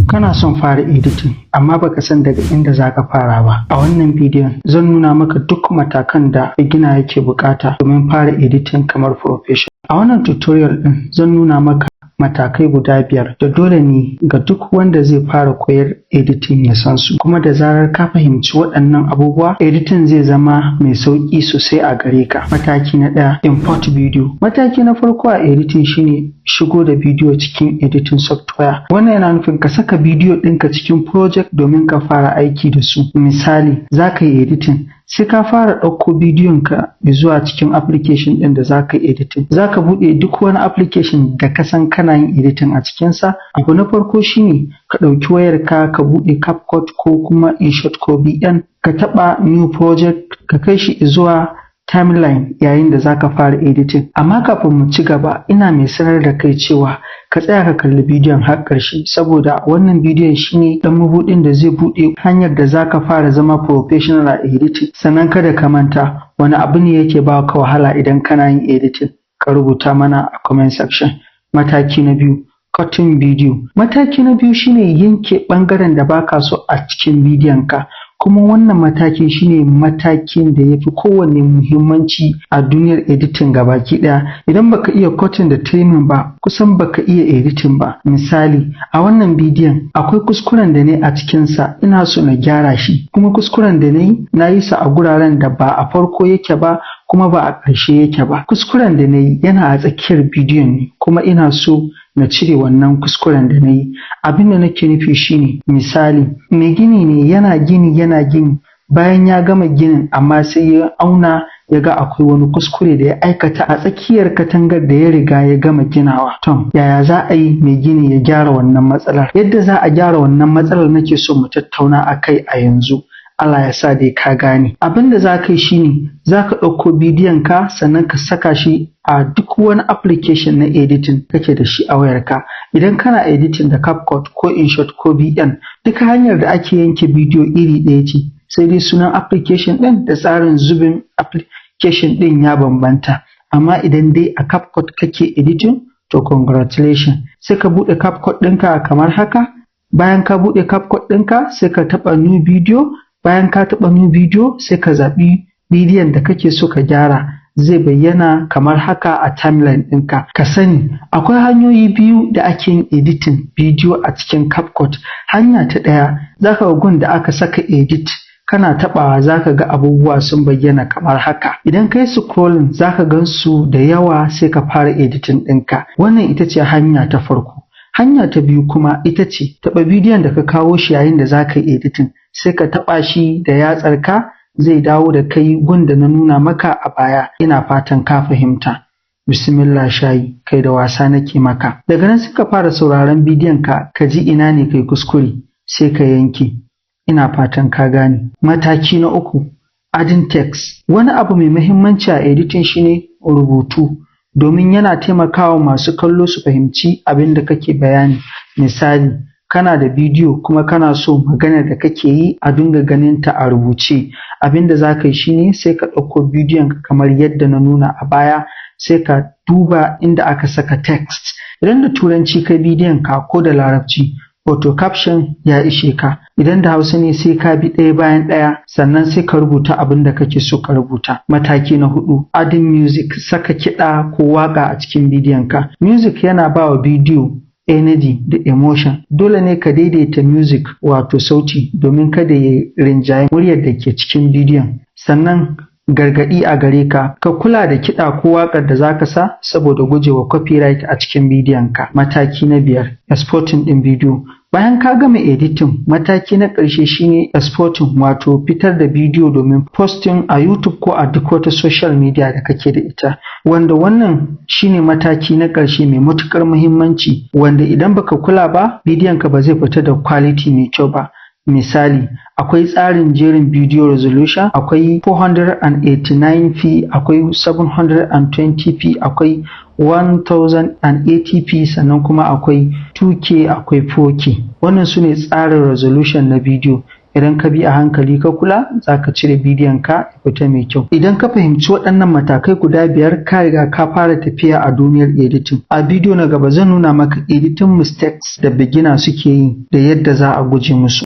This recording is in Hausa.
Kana son fara editing amma baka san daga inda zaka fara ba. A wannan bidiyon zan nuna maka duk matakan da beginner yake bukata domin fara editing kamar professional. A wannan tutorial din zan nuna maka matakai guda 5 da dole ne ga duk wanda zai fara koyar editing ya san su, kuma da zarar ka fahimci waɗannan abubuwa editing zai zama mai sauƙi sosai a gare ka. Mataki na 1, import video. Mataki na farko a editing shine shigo da bidiyo cikin editing software. Wannan yana nufin ka saka bidiyo ɗinka cikin project domin ka fara aiki da su. Misali, za ka yi editing sai ka fara ɗauko bidiyon ka zuwa cikin application ɗin da za ka yi editing. Za ka buɗe duk wani application da ka san kana yin editing a cikinsa. Abu na farko shine ka ɗauki wayarka ka buɗe CapCut ko kuma InShot ko BN, ka taɓa new project, ka kai shi zuwa timeline yayin da zaka fara editing. Amma kafin mu ci gaba, ina mai sanar da kai cewa ka tsaya ka kalli bidiyon har ƙarshe, saboda wannan bidiyon shine dan mabudin da zai bude hanyar da zaka fara zama professional a editing. Sannan kada ka manta, wani abu ne yake baka wahala idan kana yin editing? Ka rubuta mana a comment section. Mataki na 2, cutting video. Mataki na 2 shine yanke bangaren da baka so a cikin bidiyon ka. Kuma wannan mataki shine matakin da yafi kowanne muhimmanci a duniyar editing gabaki daya. Idan baka iya cutting da trimming ba, kusan baka iya editing ba. Misali, a wannan bidiyon akwai kuskuren da ne a cikin sa, ina so na gyara shi. Kuma kuskuren da nayi sa a guraren da ba a farko yake ba kuma ba a ƙarshe yake ba. Kuskuren da nayi yana a tsakiyar bidiyon ne, kuma ina so na cire wannan kuskuren da na yi. Abin da nake nufi shine, misali, mai gini ne yana gini bayan ya gama ginin, amma sai ya auna ya ga akwai wani kuskure da ya aikata a tsakiyar katangar da ya riga ya gama ginawa. Tom, yaya za a yi mai gini ya gyara wannan matsalar? Yadda za a gyara wannan matsalar nake so mu tattauna a kai a yanzu. Allah ya sa dai ka gane. Abin da za ka yi shine, za ka ɗauko bidiyon ka sannan ka saka shi a duk wani application na editing kake da shi a wayarka. Idan kana editing da CapCut ko InShot ko BN, duka hanyar da ake yanke bidiyo iri ɗaya ce, sai dai sunan application ɗin da tsarin zubin application ɗin ya bambanta. Amma idan dai a CapCut kake editing, to congratulations. Sai ka buɗe CapCut ɗinka kamar haka. Bayan ka buɗe CapCut ɗinka sai ka taɓa new video. Bayan ka taɓa new video sai ka zaɓi bidiyon da kake so ka gyara. Zai bayyana kamar haka a timeline ɗinka. Ka sani akwai hanyoyi biyu da ake yin editing bidiyo a cikin CapCut. Hanya ta ɗaya, zaka ga gun da aka saka edit, kana taɓawa zaka ga abubuwa sun bayyana kamar haka. Idan kai scrolling zaka gan su da yawa sai ka fara editing ɗinka. Wannan ita ce hanya ta farko. Hanya ta biyu kuma ita ce taɓa bidiyon da ka kawo shi yayin da zaka yi editing, sai ka taɓa shi da yatsarka, zai dawo da kai gun da na nuna maka a baya. Ina fatan ka fahimta. Bismillah shayi, kai da wasa nake maka. Daga nan suka fara sauraron bidiyon ka ji ina ne kai kuskure, sai ka yanke. Ina fatan ka gane. Mataki na 3, adding text. Wani abu mai muhimmanci a editing shine rubutu, domin yana taimakawa masu kallo su fahimci abin da kake bayani. Misali, kana da bidiyo kuma kana so maganar da kake yi a dinga ganin ta a rubuce. Abin da za ka yi shine sai ka ɗauko bidiyon kamar yadda na nuna a baya, sai ka duba inda aka saka text. Idan da turanci kai bidiyon ka ko da larabci, auto caption ya ishe ka. Idan da Hausa ne sai ka bi ɗaya bayan ɗaya, sannan sai ka rubuta abin da kake so ka rubuta. Mataki na 4, adding music. Saka kiɗa ko waka a cikin bidiyon ka. Music yana ba wa bidiyo energy da emotion. Dole ne ka daidaita music, wato sauti, domin kada ya rinjaye muryar da ke cikin bidiyon. Sannan gargaɗi a gare ka, ka kula da kiɗa ko waƙar da zaka sa saboda gujewa copyright a cikin bidiyon ka. Mataki na 5, exporting ɗin bidiyo. Bayan ka gama editing, mataki na ƙarshe shine exporting, wato fitar da bidiyo domin posting a YouTube ko a duk wata social media da kake da ita. Wanda wannan shine mataki na ƙarshe mai matuƙar muhimmanci, wanda idan baka kula ba, bidiyon ka ba zai fita da quality mai kyau ba. Misali, akwai tsarin jerin video resolution, akwai 489p, akwai 720p, akwai 1080p, sannan kuma akwai 2K, akwai 4K. Wannan su ne tsarin resolution na video. idan ka bi a hankali ka kula za ka cire bidiyon ka ya fita mai kyau. Idan ka fahimci waɗannan matakai guda 5 ka riga ka fara tafiya a duniyar editing. A bidiyo na gaba zan nuna maka editing mistakes da beginner suke yi da yadda za a guje musu.